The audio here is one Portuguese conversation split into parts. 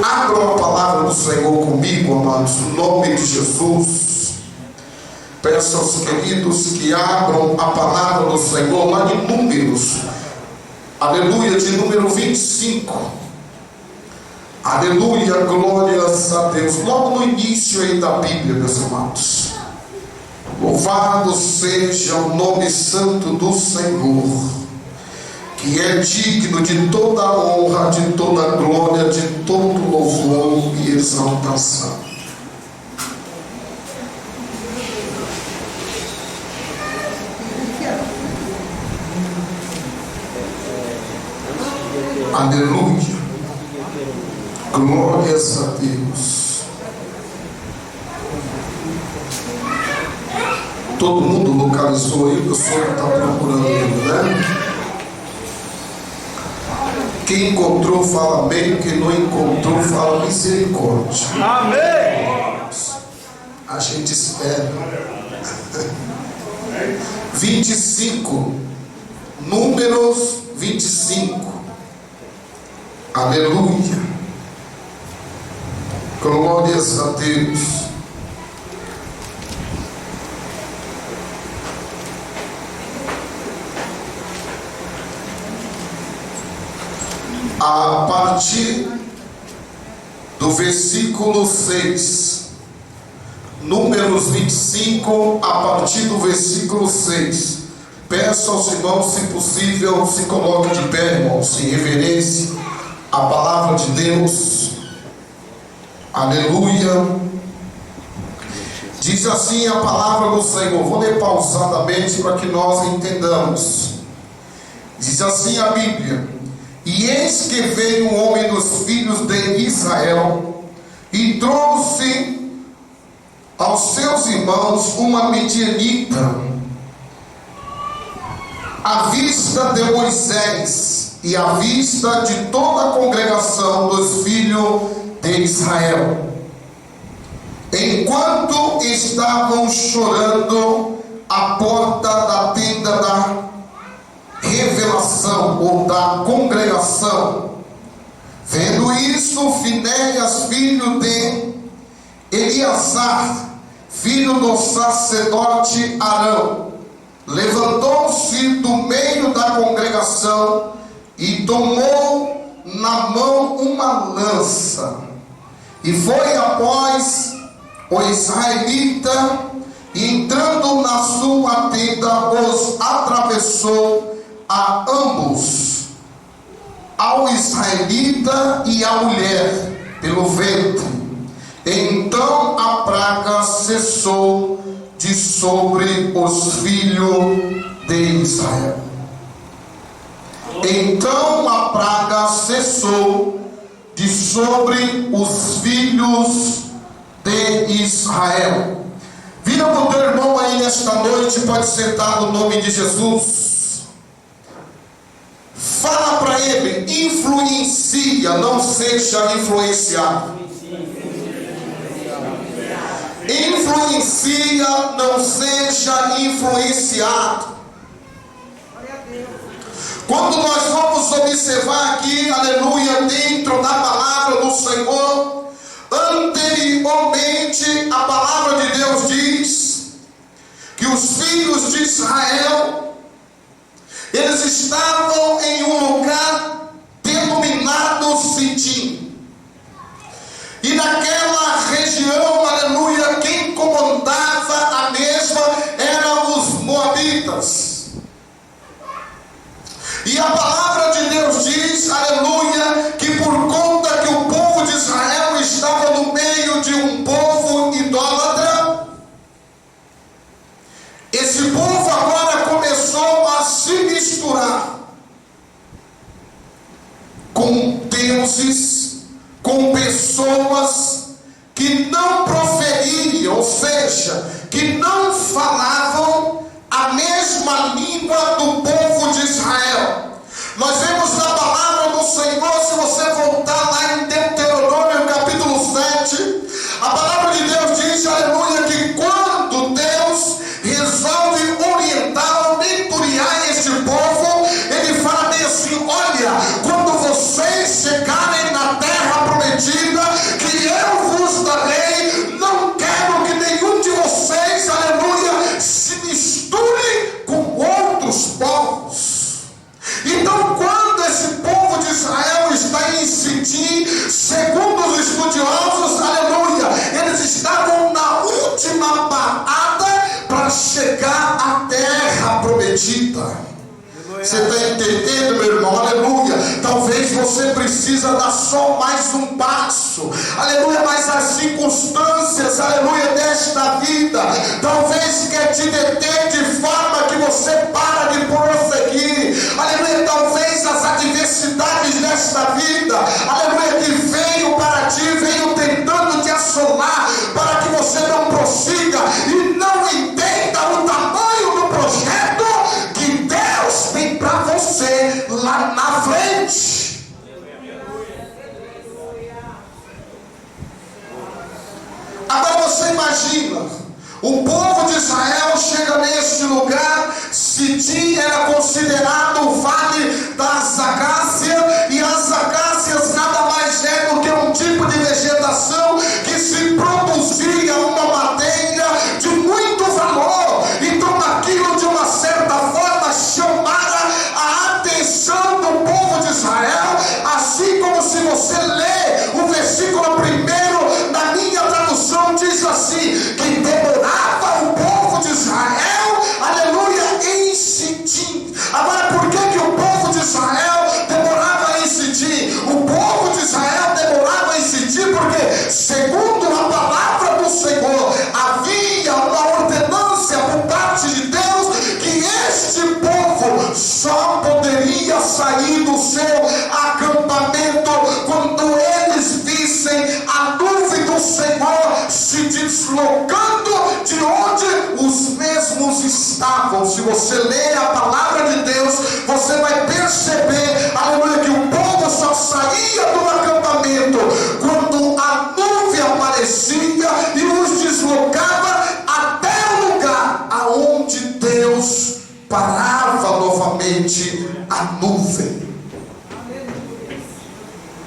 Abram a palavra do Senhor comigo, amados, no nome de Jesus. Peço aos queridos que abram a palavra do Senhor lá de Números, aleluia, de número 25. Aleluia, glórias a Deus. Logo no início aí da Bíblia, meus amados. Louvado seja o nome santo do Senhor, que é digno de toda honra, de toda glória, de todo louvor e exaltação. Aleluia, glórias a Deus. Todo mundo localizou aí, o pessoal está procurando ele, né? Quem encontrou fala amém, quem não encontrou fala misericórdia. Amém. A gente espera. 25, Números 25. Aleluia, glórias a Deus. A partir do versículo 6, Números 25, a partir do versículo 6. Peço aos irmãos, se possível, se coloquem de pé, irmãos, em reverência à palavra de Deus. Aleluia. Diz assim a palavra do Senhor. Vou ler pausadamente para que nós entendamos. Diz assim a Bíblia: e eis que veio um homem dos filhos de Israel e trouxe aos seus irmãos uma midianita à vista de Moisés e à vista de toda a congregação dos filhos de Israel, enquanto estavam chorando à porta da tenda da revelação ou da congregação. Vendo isso, Finéias, filho de Eleazar, filho do sacerdote Arão, levantou-se do meio da congregação e tomou na mão uma lança, e foi após o israelita, e entrando na sua tenda, os atravessou a ambos, ao israelita e à mulher, pelo ventre. Então a praga cessou de sobre os filhos de Israel. Então a praga cessou de sobre os filhos de Israel. Vira para o teu irmão aí nesta noite, pode sentar no nome de Jesus. Fala para ele: influencia, não seja influenciado. Influencia, não seja influenciado. Quando nós vamos observar aqui, aleluia, dentro da palavra do Senhor, anteriormente a palavra de Deus diz que os filhos de Israel, eles estavam em um lugar denominado Sidim. E naquela região, aleluia, quem comandava a mesma eram os moabitas. E a palavra de Deus diz, aleluia, que por conta que o povo de Israel estava no meio de um povo idólatra, esse povo agora começou a se misturar com deuses, com pessoas que não proferiam, ou seja, que não falavam a mesma língua do povo de Israel. Nós vemos na palavra do Senhor, se você voltar lá em Deuteronômio capítulo 7, a palavra de Deus diz, aleluia, que quando Deus resolve orientar ou mentorear este povo, ele fala bem assim: olha, quando vocês chegarem na terra prometida, Sitim, segundo os estudiosos, aleluia, eles estavam na última parada para chegar à terra prometida. Você está entendendo, meu irmão? Aleluia. Talvez você precisa dar só mais um passo, aleluia, mas as circunstâncias, aleluia, desta vida talvez quer te deter de forma que você para de prosseguir, aleluia. Talvez as adversidades desta vida, aleluia, que veio para ti, veio tentando te assolar para que você não prossiga e não entenda o tamanho do projeto que Deus tem para você lá na frente. Agora você imagina, o povo de Israel chega neste lugar. Sitim era considerado o vale das acácias, e as acácias nada mais é do que um tipo de vegetação que se produzia uma madeira de muito valor. Então aquilo de uma certa forma chamara a atenção do povo de Israel, assim como se você lê o versículo 1 na minha tradução, diz assim, que demorava o povo de Israel, aleluia, em Sitim. Agora, por que o povo de Israel demorava em Sitim? O povo de Israel demorava em Sitim porque, segundo a palavra do Senhor, havia uma ordenância por parte de Deus que este povo só poderia sair do seu acampamento quando eles vissem a nuvem do Senhor se deslocando de onde os mesmos estavam. Se você ler a palavra de Deus, você vai perceber, aleluia, que o povo só saía do acampamento quando a nuvem aparecia e os deslocava até o lugar aonde Deus parava novamente a nuvem.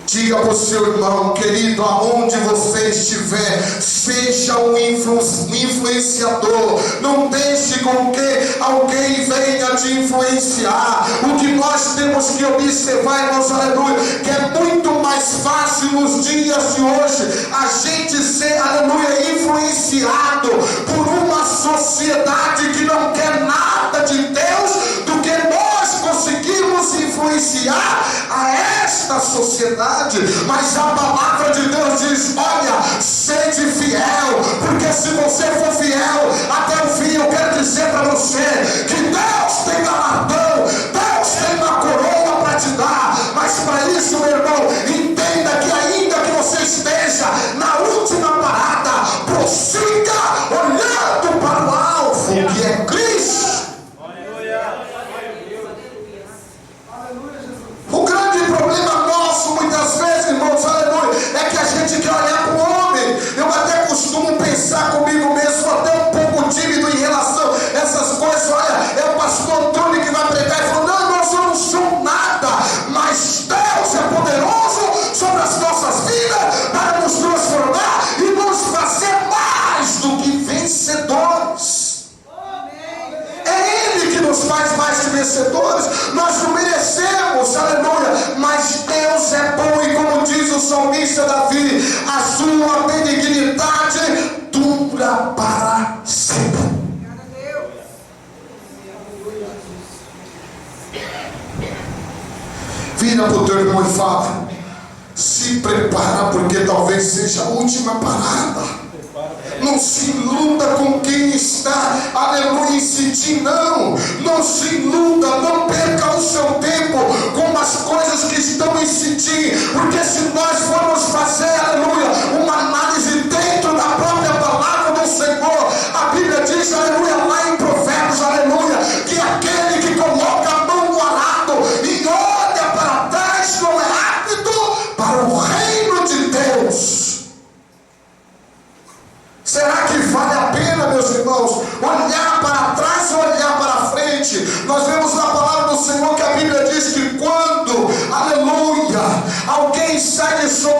Diga para o seu irmão, querido, aonde você estiver, seja um influenciador. Não deixe com que alguém venha te influenciar. O que nós temos que observar, irmãos, aleluia, que é muito mais fácil nos dias de hoje a gente ser, aleluia, influenciado por uma sociedade que não quer nada de Deus, do que nós conseguimos influenciar a esta sociedade. Mas a palavra de Deus diz, olha, sede fiel, porque se você for fiel até o fim, eu quero dizer para você que Deus tem galardão, Deus tem uma coroa para te dar. Mas para isso, meu irmão, entenda que ainda que você esteja na última parada, prossiga olhando para o alvo, que é Cristo. O grande problema nosso, muitas vezes, irmãos, aleluia, é que a gente quer olhar para o homem. Eu até costumo pensar comigo mesmo, sou até um pouco tímido em relação a essas coisas. Olha, é o pastor Antônio que vai pregar e falou, não, irmãos, eu não sou nada, mas Deus é poderoso sobre as nossas vidas para nos transformar e nos fazer mais do que vencedores. É Ele que nos faz mais que vencedores. Nós não merecemos, aleluia, mas Deus é bom, e como diz o salmista Davi, a sua benignidade dura para sempre. Vira para o teu irmão e fala, se prepara, porque talvez seja a última parada. Não se iluda com quem está, aleluia, em Sitim, não. Não se iluda, não perca o seu tempo com as coisas que estão em Sitim, porque se nós formos fazer, aleluia, uma análise dentro da própria palavra do Senhor, a Bíblia diz, aleluia, lá em Provérbios, aleluia, que aquele que coloca a mão no arado e olha para trás não é apto para o reino de Deus. Será que vale a pena, meus irmãos, olhar para trás ou olhar para frente? Nós vemos na palavra do Senhor que a Bíblia diz que quando, aleluia, alguém sai de sua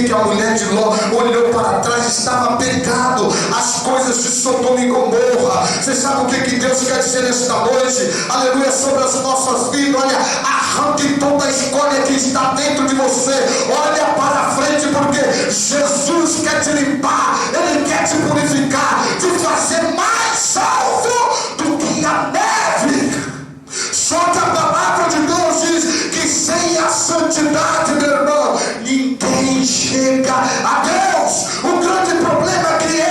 que a mulher de Ló olhou para trás, estava pegado as coisas de Sodoma e Gomorra. Você sabe o que Deus quer dizer nesta noite? Aleluia, sobre as nossas vidas. Olha, arranque toda a escolha que está dentro de você. Olha para frente, porque Jesus quer te limpar, Ele quer te purificar, te fazer mais alto do que a neve. Só que a palavra de Deus diz que sem a santidade, meu irmão, ninguém chega a Deus. O grande problema é que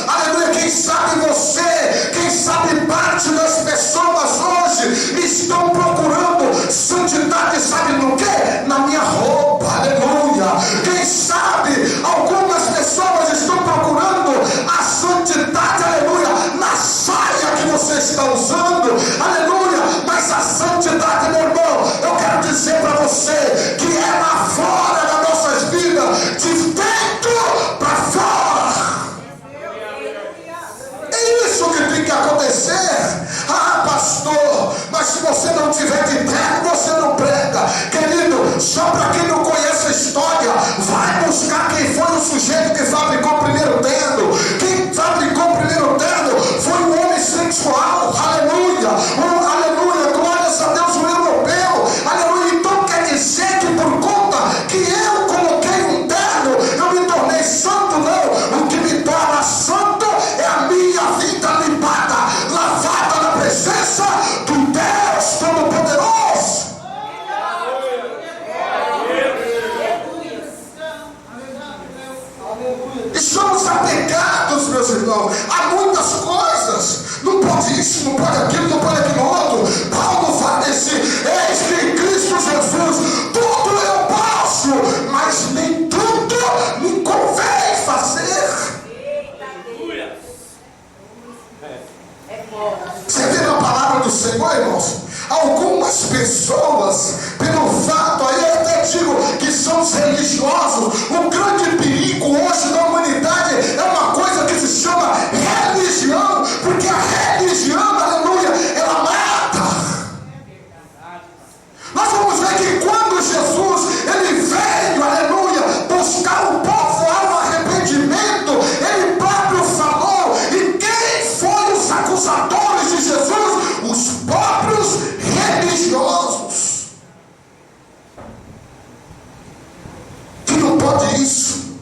aleluia, quem sabe você, quem sabe parte das pessoas hoje estão procurando santidade, sabe no que? Na minha roupa, aleluia. Quem sabe algumas pessoas estão procurando a santidade, aleluia, na saia que você está usando, aleluia. Mas a santidade, meu irmão, eu quero dizer para você que é lá fora das nossas vidas, de dentro para fora. É isso que tem que acontecer. Ah, pastor, mas se você não tiver de terno, você não prega. Querido, só para quem não conhece a história, vai buscar quem foi o sujeito que fabricou o primeiro terno. Quem fabricou o primeiro terno foi um homem sexual, aleluia, aleluia, glórias a Deus, um europeu, aleluia. Então quer dizer que por conta que eu coloquei um terno, eu me tornei santo? Não, o que me torna santo é a minha vida limpada, lavada na presença do Deus Todo-Poderoso. E somos apegados, meus irmãos, a muitas coisas. Não pode isso, não pode aquilo, não pode aquilo outro. Paulo fala desse: eis que em Cristo Jesus tudo eu posso, mas nem tudo me convém fazer. Você vê na palavra do Senhor, irmãos, algumas pessoas, pelo fato, aí eu até digo que são os religiosos. O grande perigo hoje da humanidade é uma coisa que se chama religião, porque a religião, aleluia, ela mata. Nós vamos ver que quando Jesus, ele veio, aleluia, buscar o povo ao arrependimento, ele próprio falou, e quem foi os acusadores de Jesus? Os próprios religiosos. Que não pode isso.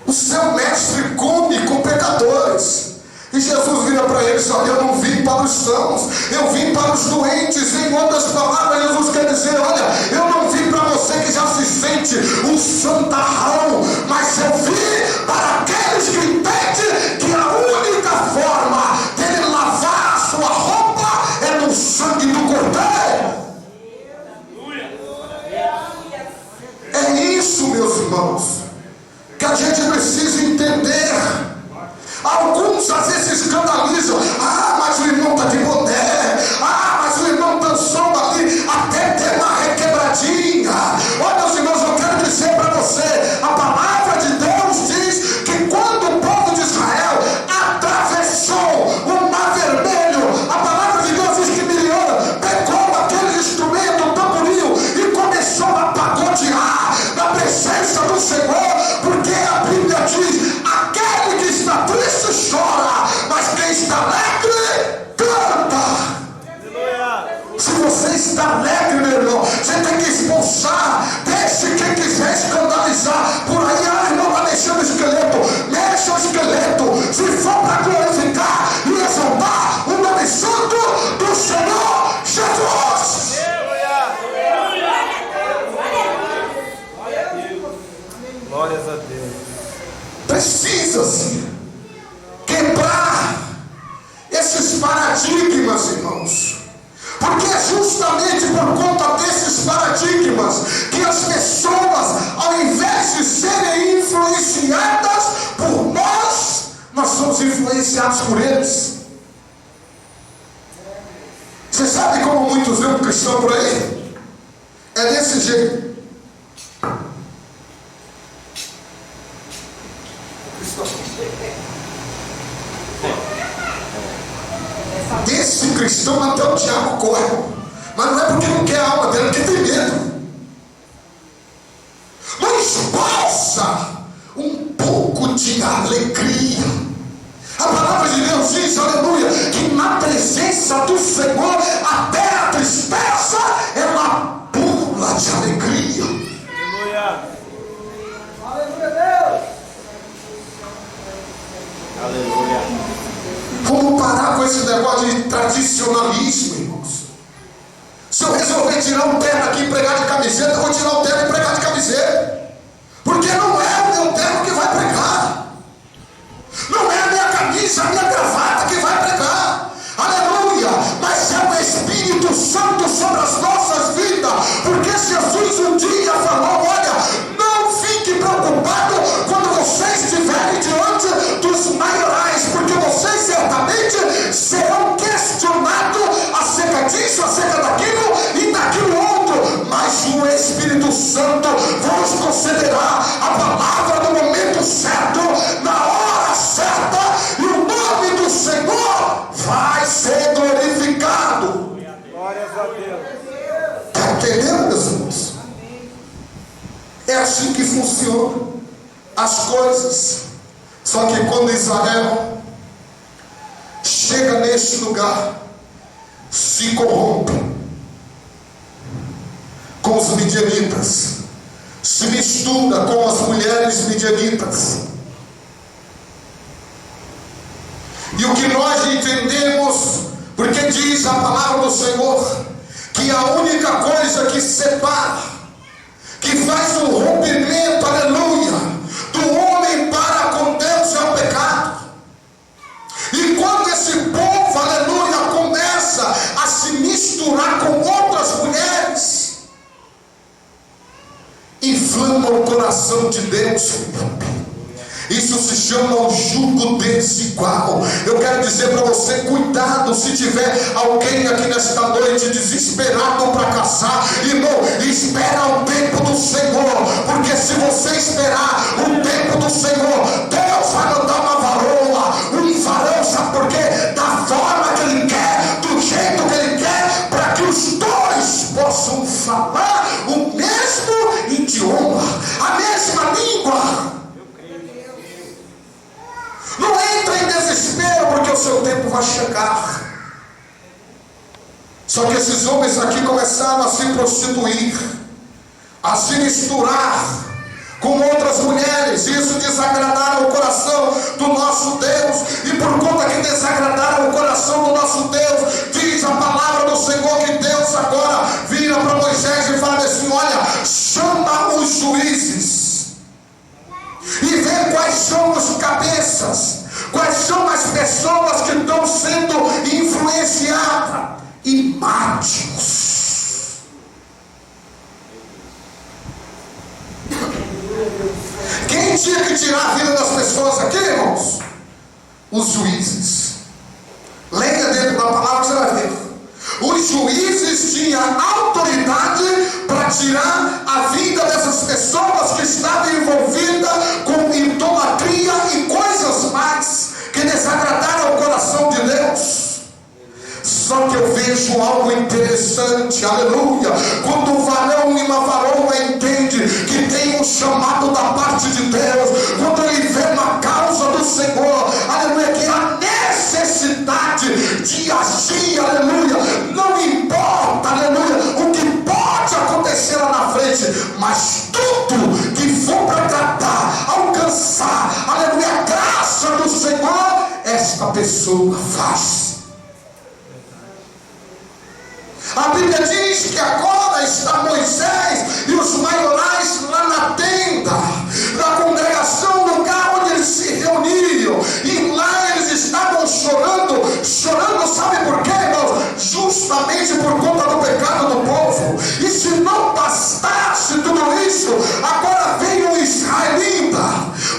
O seu mestre come com pecadores. E Jesus vira para eles: olha, eu não vim para os sãos, eu vim para os doentes. Em outras palavras, Jesus quer dizer: olha, eu não vim para você que já se sente um santarrão, mas eu vim para aqueles que entendem que a única forma dele lavar a sua roupa é no sangue do Cordeiro. É isso, meus irmãos, que a gente precisa entender. Alguns às vezes se escandalizam: ah, mas o irmão está de boné, ah, mas o irmão dançou ali até ter uma requebradinha. Olha, meus irmãos, eu quero dizer para você, a palavra de Deus diz que quando o povo de Israel atravessou o mar vermelho, a palavra de Deus diz que Miriam pegou aquele instrumento, o tamboril, e começou a pagodear na presença do Senhor, porque a Bíblia diz: aquele que está triste chora, mas quem está alegre canta. Se você está alegre, meu irmão, você tem que expulsar. Deixe quem quiser escandalizar por aí: ah, irmão, vai mexer no esqueleto. Mexa o esqueleto, se for para glorificar e exaltar o nome santo do Senhor Jesus. Glórias a Deus. Precisa-se quebrar esses paradigmas, irmãos, porque é justamente por conta desses paradigmas que as pessoas, ao invés de serem influenciadas por nós somos influenciados por eles. Você sabe como muitos vêem um cristão por aí? É desse jeito. Desse cristão até o diabo corre. Mas não é porque não quer a alma dele, é porque tem medo. Mas posso de alegria. A palavra de Deus diz, aleluia, que na presença do Senhor até a tristeza ela pula de alegria. Aleluia. Aleluia, Deus. Aleluia. Vamos parar com esse negócio de tradicionalismo, irmãos. Se eu resolver tirar um terno aqui e pregar de camiseta, eu vou tirar o terno e pregar de camiseta. Porque não é o meu terno que vai pregar. Não é a minha camisa, a minha gravata que vai pregar. Aleluia. Mas é o Espírito Santo sobre as nossas vidas. Porque Jesus um dia falou, olha, não fique preocupado quando vocês estiverem diante dos maiorais, porque vocês certamente serão questionados acerca disso, acerca daquilo e daquilo outro, mas o Espírito Santo vos concederá a palavra no momento certo, na hora certa, e o nome do Senhor vai ser glorificado. Glórias a Deus. Está entendendo, meus irmãos? É assim que funcionam as coisas. Só que quando Israel chega neste lugar, se corrompe com os midianitas, se mistura com as mulheres midianitas. E o que nós entendemos, porque diz a palavra do Senhor, que a única coisa que separa, que faz o rompimento, aleluia, do homem para com Deus é o pecado. E quando esse povo, aleluia, começa a se misturar com outras mulheres, inflama o coração de Deus. Isso se chama o jugo desigual. Eu quero dizer para você, cuidado se tiver alguém aqui nesta noite desesperado para casar. Irmão, espera o tempo do Senhor, porque se você esperar o tempo do Senhor, Deus vai mandar uma varoa, um varão, sabe por quê? Da forma que Ele quer, do jeito que Ele quer, para que os dois possam falar o mesmo idioma, a mesma língua. Não entra em desespero, porque o seu tempo vai chegar. Só que esses homens aqui começaram a se prostituir, a se misturar com outras mulheres. Isso desagradaram o coração do nosso Deus. E por conta que desagradaram o coração do nosso Deus, diz a palavra do Senhor que Deus agora vira para Moisés e fala assim, olha, chama os juízes e vê quais são os cabeças, quais são as pessoas que estão sendo influenciadas, e mate-os. Quem tinha que tirar a vida das pessoas aqui, irmãos? Os juízes. Leia dentro da palavra, você vai ver. Os juízes tinham autoridade para tirar a vida dessas pessoas que estavam envolvidas com idolatria e coisas mais que desagradaram o coração de Deus. Só que eu vejo algo interessante, aleluia, quando um varão e uma varoa entende que tem um chamado da parte de Deus, quando ele vê uma causa do Senhor, aleluia, que a necessidade de agir, aleluia, não importa, aleluia, o que pode acontecer lá na frente, mas tudo que for para tratar, alcançar, aleluia, a graça do Senhor, esta pessoa faz. A Bíblia diz que agora está Moisés e os maiorais lá na tenda da congregação, no lugar onde eles se reuniram, e lá eles estavam chorando, sabe por quê, irmãos? Justamente por conta do pecado do povo. E se não bastasse tudo isso, agora veio um israelita,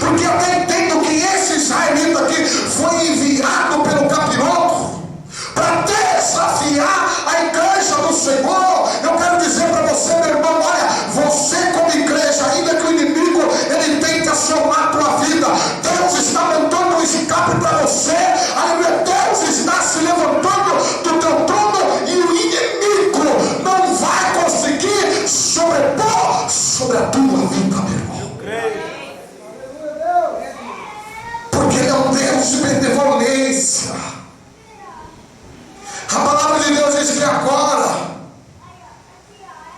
porque eu até entendo que esse israelita aqui foi enviado pelo capiroto para desafiar a igreja do Senhor. Eu quero dizer para você, meu irmão, olha, agora.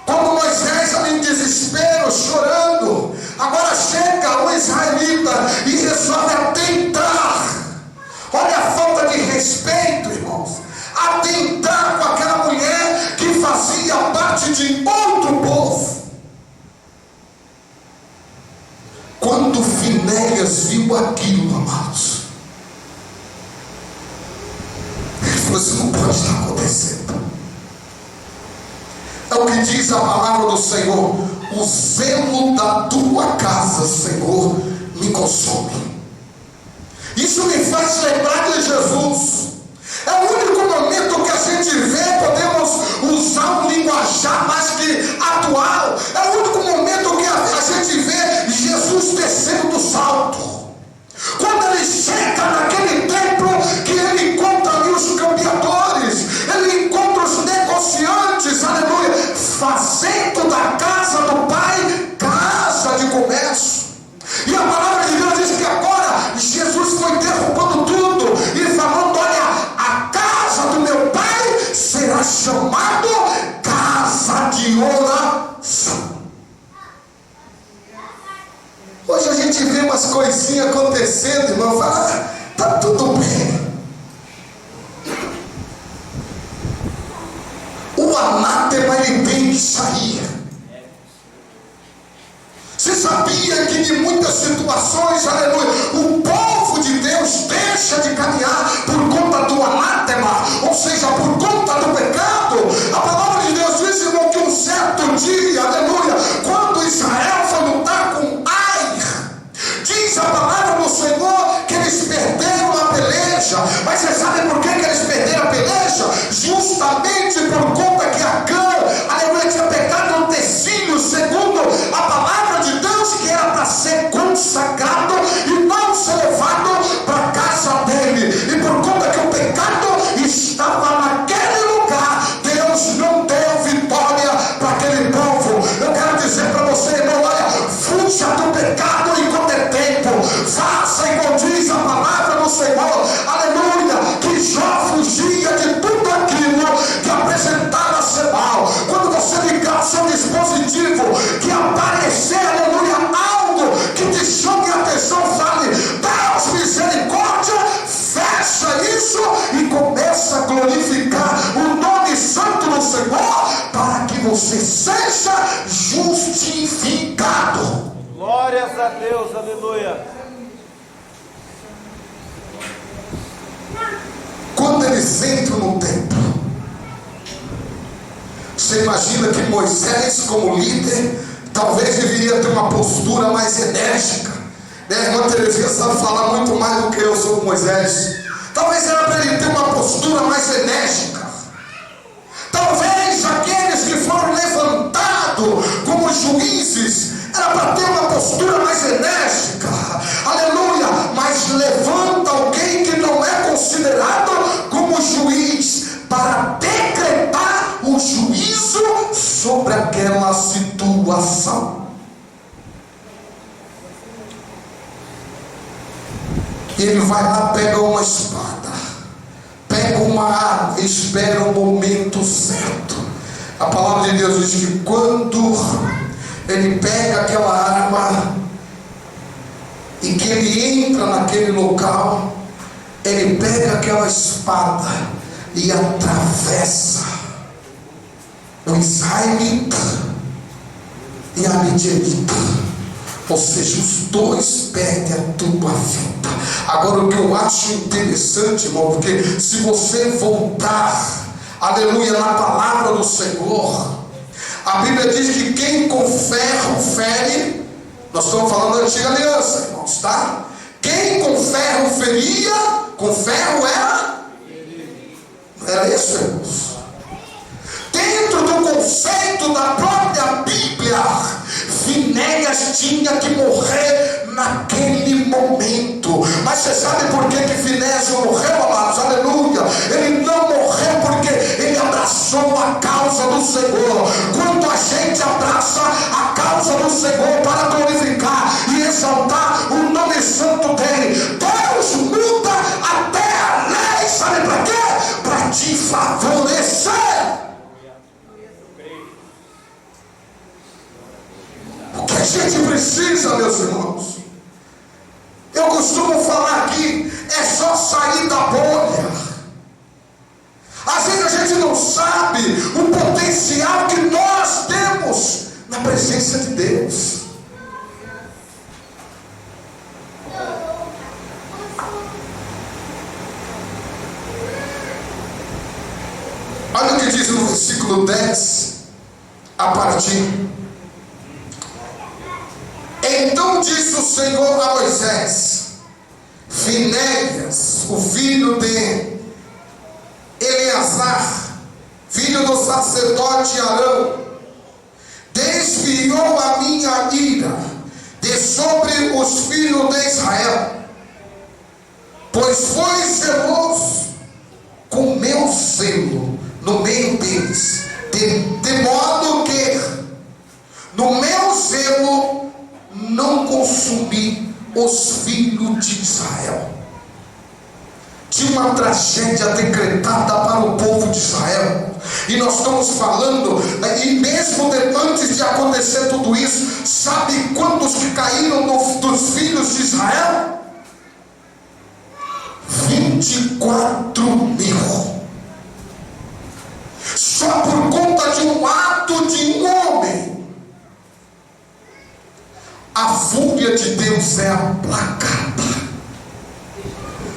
Como Moisés ali em desespero, chorando, agora chega o israelita e resolve atentar. Olha a falta de respeito, irmãos. Atentar com aquela mulher que fazia parte de outro povo. Quando Finéias viu aquilo, amados, ele falou: isso não pode estar acontecendo. É o que diz a palavra do Senhor: o zelo da tua casa, Senhor, me consome. Isso me faz lembrar de Jesus. É o único momento que a gente vê, podemos usar um linguajar mais que atual. É o único momento que a gente vê Jesus descendo do salto. Quando ele chega naquele templo, que ele encontra ali os cambiadores, ele encontra os negociantes, aleluia, fazendo da casa do Pai casa de comércio. E a palavra de Deus diz que agora Jesus foi derrubando tudo e falando: olha, a casa do meu Pai será chamado casa de oração. Hoje a gente vê umas coisinhas acontecendo, irmão, fala: tá tudo bem. O anátema, ele tem que sair. Você sabia que em muitas situações, aleluia, o povo de Deus deixa de caminhar por conta do anátema, ou seja, por conta do pecado? A palavra de Deus diz, irmão, que um certo dia, aleluia, quando Israel foi lutar com Ai, diz a palavra do Senhor que eles perderam a peleja. Mas você sabe por que eles perderam a peleja? Justamente por conta que Acã, aleluia, tinha pecado no tecido, segundo a palavra de Deus, que era para ser consagrado e não ser levado para a casa dele. E por conta que o pecado estava naquele lugar, Deus não deu vitória para aquele povo. Eu quero dizer para você, irmão, olha, fuja do pecado enquanto é tempo. Faça igual diz a palavra do Senhor, aleluia, que Jó fugia de tudo aquilo que apresentava ser mal. Quando você ligar o seu dispositivo, que aparecer, aleluia, algo que te chame a atenção, fale: Deus, misericórdia, fecha isso e começa a glorificar o nome santo do Senhor, para que você seja justificado. Glórias a Deus, aleluia. Quando eles entram no templo, você imagina que Moisés, como líder, talvez deveria ter uma postura mais enérgica, né? A irmã Terezinha sabe falar muito mais do que eu sobre Moisés. Talvez era para ele ter uma postura mais enérgica. Talvez aqueles que foram levantados como juízes, era para ter uma postura mais enérgica, aleluia. Mas levanta alguém que não é considerado como juiz, para decretar o juízo sobre aquela situação. Ele vai lá, pega uma espada, pega uma arma, espera o momento certo. A palavra de Deus diz que quando ele pega aquela arma e que ele entra naquele local, ele pega aquela espada e atravessa o israelita e a midianita. Ou seja, os dois perdem a tua vida. Agora, o que eu acho interessante, irmão, porque se você voltar, aleluia, na palavra do Senhor, a Bíblia diz que quem com ferro fere, nós estamos falando da antiga aliança, irmãos, tá? Quem com ferro feria, com ferro era? Não era isso, irmãos? Dentro do conceito da própria Bíblia, Finéias tinha que morrer naquele momento. Mas você sabe por que Finéias não morreu, amados? Aleluia! Ele não morreu porque ele abraçou a causa do Senhor. Quando a gente abraça a causa do Senhor para glorificar e exaltar o nome santo dele, Deus muda até a lei. Sabe para quê? Para te favorecer. sabe o potencial que nós temos na presença de Deus. Olha o que diz no versículo 10, a partir. Então disse o Senhor a Moisés: Finéias, o filho de Eleazar, filho do sacerdote Arão, desviou a minha ira de sobre os filhos de Israel, pois foi zeloso com meu zelo no meio deles, de modo que no meu zelo não consumi os filhos de Israel. Tinha uma tragédia decretada para o povo de Israel, e nós estamos falando, e mesmo antes de acontecer tudo isso, sabe quantos que caíram dos filhos de Israel? 24.000. Só por conta de um ato de um homem. A fúria de Deus é aplacada.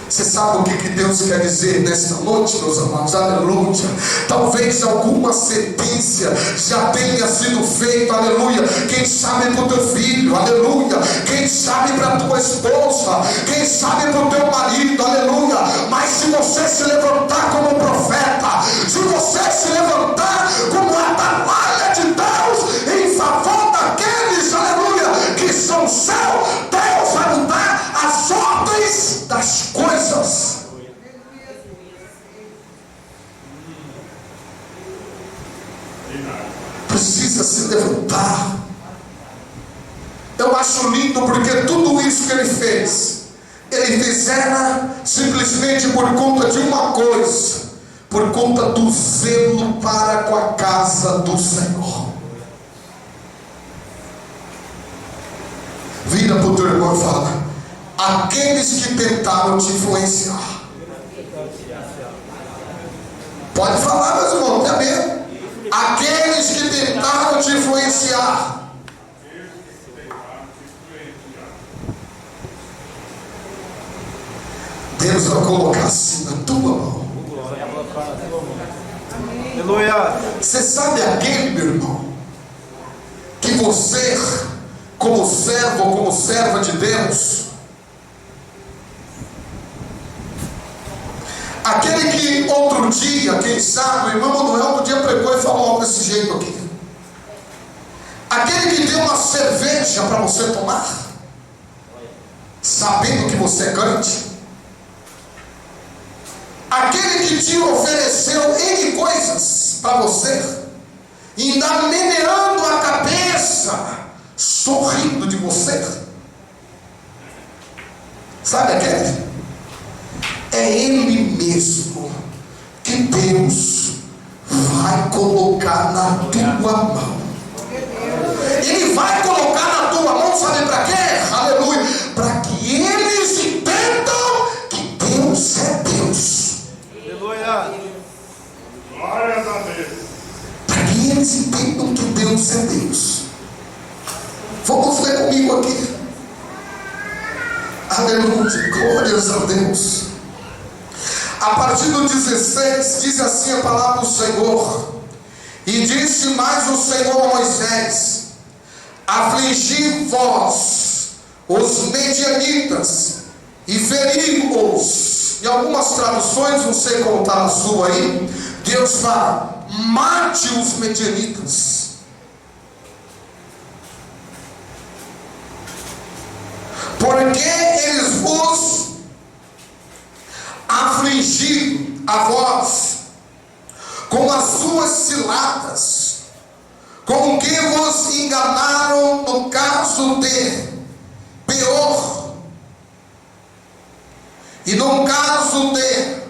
Você sabe o que Deus quer dizer nesta noite, meus amados? Aleluia. Talvez alguma sentença já tenha sido feita, aleluia. Quem sabe para o teu filho, aleluia. Quem sabe para a tua esposa, quem sabe para o teu marido, aleluia. Mas se você se levantar como profeta, se você se levantar como atalaya de Deus em favor daqueles, aleluia, que são céu, Deus vai mudar as ordens das coisas. Precisa se levantar. Eu acho lindo porque tudo isso que ele fez era simplesmente por conta de uma coisa: por conta do zelo para com a casa do Senhor. Vira para o teu irmão e fala: aqueles que tentaram te influenciar. Pode falar, meus irmãos, não tem medo. Aqueles que tentaram te influenciar. Deus vai colocar assim na tua mão. Aleluia. Você sabe aquele, meu irmão, que você, como servo ou como serva de Deus, aquele que outro dia, quem sabe, o irmão Manuel outro dia pregou e falou algo desse jeito aqui. Aquele que deu uma cerveja para você tomar, sabendo que você é crente. Aquele que te ofereceu N coisas para você, e ainda meneando a cabeça, sorrindo de você. Sabe aquele? É Ele mesmo que Deus vai colocar na tua mão. Ele vai colocar na tua mão, sabe para quê? Aleluia! Para que eles entendam que Deus é Deus. Aleluia. Glórias a Deus. Para que eles entendam que Deus é Deus. Vamos ler comigo aqui. Aleluia, glórias a Deus. A partir do 16, diz assim a palavra do Senhor: e disse mais o Senhor a Moisés: afligi vós os medianitas e feri-os. Em algumas traduções, não sei como está na sua aí, Deus fala: mate os medianitas. Porque eles vos afligiram a vós com as suas ciladas, com que vos enganaram no caso de Peor, e no caso de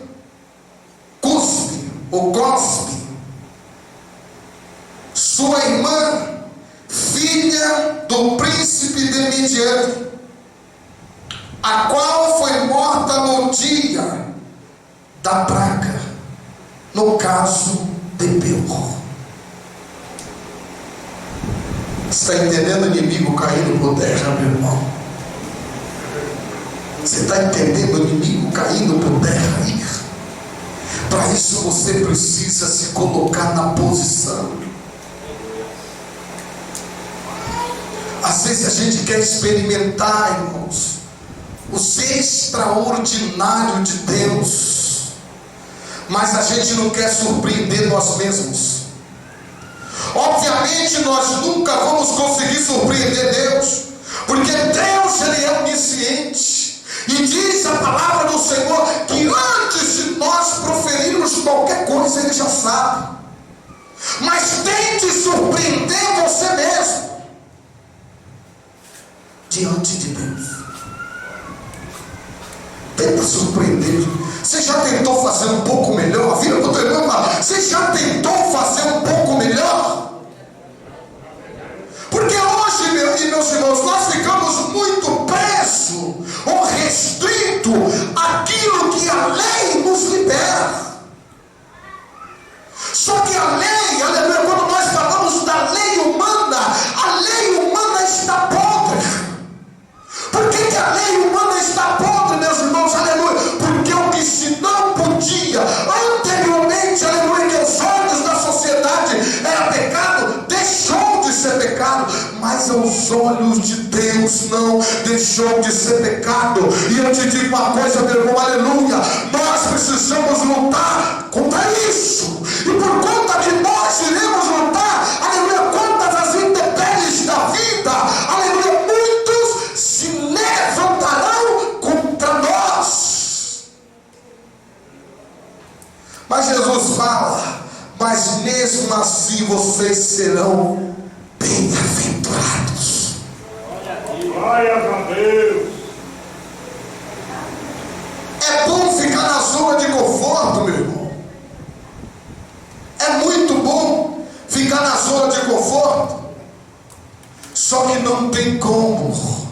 Cuspe, ou Cospe, sua irmã, filha do príncipe de Midian, a qual foi morta no dia da praga, no caso bebeu. Está entendendo? O inimigo caindo por terra, meu irmão. Você está entendendo? O inimigo caindo por terra. Para isso você precisa se colocar na posição. Às vezes a gente quer experimentar, irmãos, o ser extraordinário de Deus, mas a gente não quer surpreender nós mesmos. Obviamente nós nunca vamos conseguir surpreender Deus, porque Deus, Ele é onisciente, e diz a palavra do Senhor que antes de nós proferirmos qualquer coisa Ele já sabe. Mas tente surpreender você mesmo diante de Deus. Tenta surpreender. Você já tentou fazer um pouco melhor? Vira para o teu irmão e fala: você já tentou fazer um pouco melhor? Porque hoje, meus irmãos, nós ficamos muito presos ou restrito àquilo que a lei nos libera. Só que a lei, aleluia, quando nós falamos da lei humana, a lei humana está podre. Por que a lei humana está podre, meus irmãos? Aleluia. Porque o que se não podia anteriormente, aleluia, que os olhos da sociedade era pecado, deixou de ser pecado, mas aos olhos de Deus não deixou de ser pecado. E eu te digo uma coisa, meu irmão, aleluia, nós precisamos lutar contra isso, e por conta que nós iremos lutar, aleluia, contra as intempéries da vida, aleluia, muitos se levantarão contra nós. Mas Jesus fala: mas mesmo assim vocês serão bem-aventurados. Glória a Deus. É bom ficar na zona de conforto, meu irmão. É muito bom ficar na zona de conforto. Só que não tem como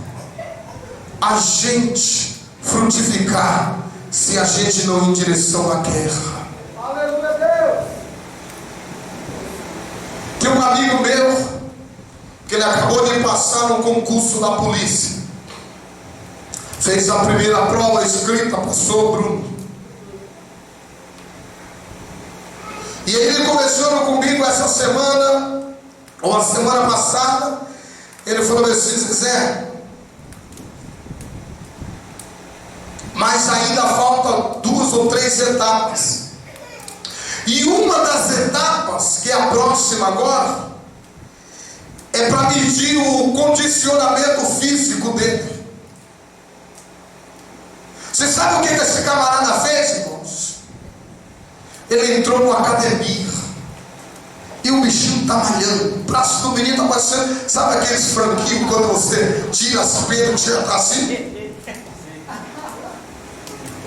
a gente frutificar se a gente não ir em direção à guerra. Aleluia, Deus. Tem um amigo meu que ele acabou de passar no concurso da polícia. Fez a primeira prova escrita, passou, Bruno. E ele conversando comigo essa semana, ou a semana passada, ele falou assim: Zé, mas ainda faltam 2 ou 3 etapas. E uma das etapas, que é a próxima agora, é para medir o condicionamento físico dele. Você sabe o que esse camarada fez, irmãos? Ele entrou numa academia e o bichinho está malhando. O braço do menino está parecendo, sabe aqueles franquinhos quando você tira as pedras, tira assim?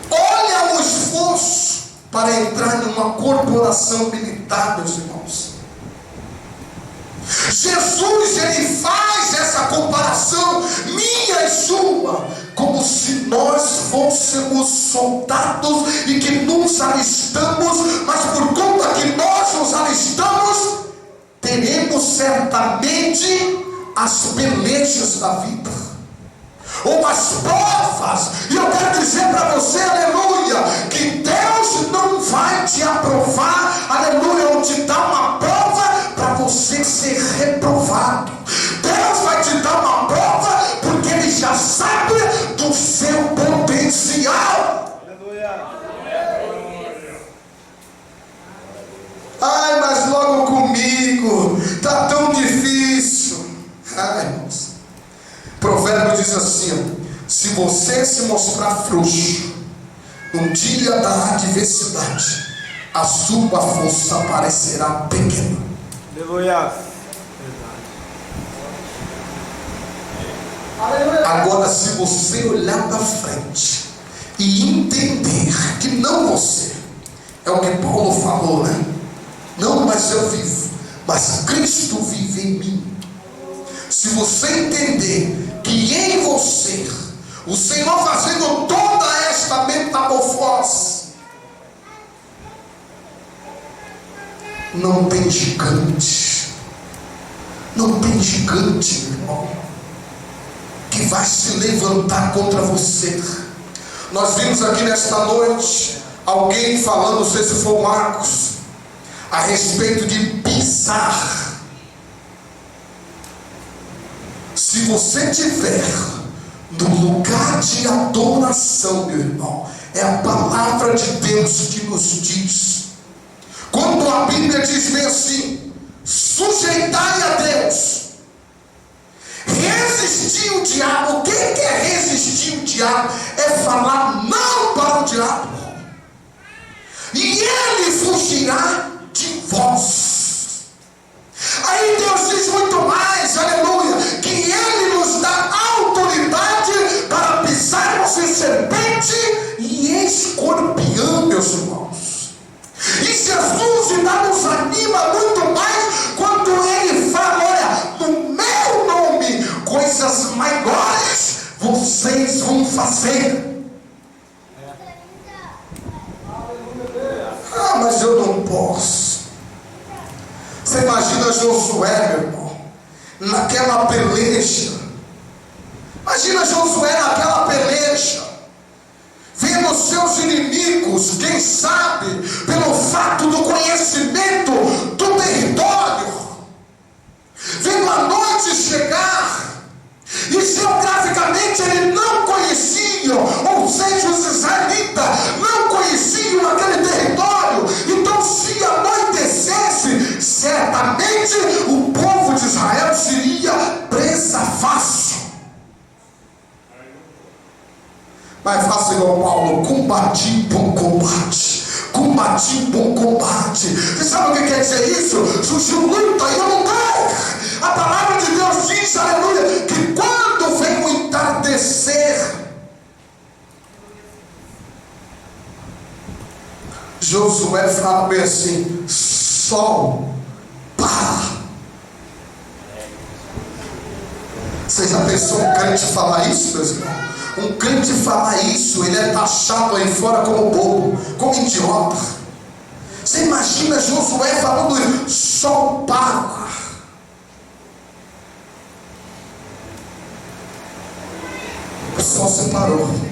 Olha o esforço para entrar numa corporação militar, meus irmãos. Jesus, ele faz essa comparação minha e sua, como se nós fôssemos soldados e que nos alistamos, mas por conta que nós nos alistamos, teremos certamente as pelejas da vida, ou as provas. E eu quero dizer para você, aleluia, que Deus não vai te aprovar, aleluia, ou te dar uma prova para você ser reprovado. Deus vai te dar uma prova porque Ele já sabe do seu potencial. Aleluia. Ai, mas logo comigo está tão difícil. Ai, irmãos, Provérbio diz assim: ó, se você se mostrar frouxo no dia da adversidade, a sua força parecerá pequena. Aleluia. Agora, se você olhar para frente e entender que não você, é o que Paulo falou, né? Não mais eu vivo, mas Cristo vive em mim. Se você entender que em você, o Senhor fazendo toda esta metamorfose, Não tem gigante. Não tem gigante, irmão, que vai se levantar contra você. Nós vimos aqui nesta noite alguém falando, não sei se foi o Marcos, a respeito de pisar. Se você tiver no lugar de adoração, meu irmão, é a palavra de Deus que nos diz. Quando a Bíblia diz bem assim: sujeitai a Deus, resistir o diabo. O que é resistir o diabo? É falar não para o diabo, e ele fugirá de vós. Aí Deus diz muito mais, aleluia, que ele nos dá autoridade para pisarmos em serpente e escorpião, meus irmãos. E Jesus ainda nos anima muito mais quando ele fala: olha, no meu nome coisas maiores vocês vão fazer. Ah, mas eu não posso. Você imagina Josué, meu irmão, naquela peleja. Imagina Josué naquela peleja, vendo seus inimigos, quem sabe, pelo fato do conhecimento do território, vendo a noite chegar, e geograficamente ele não conhecia, ou seja, os israelitas não conheciam aquele território. Então, se anoitecesse, certamente o povo de Israel seria presa fácil. Mas faça igual Paulo: combati bom combate. Combati bom combate. Você sabe o que quer dizer isso? Surgiu luta e eu não caio. A palavra de Deus diz, aleluia, que quando vem o entardecer, Josué fala bem assim: sol, para. Você já pensou um crente falar isso, meus irmãos? Um crente falar isso, ele é taxado aí fora como bobo, como idiota. Você imagina Josué falando: sol, para. O sol se parou.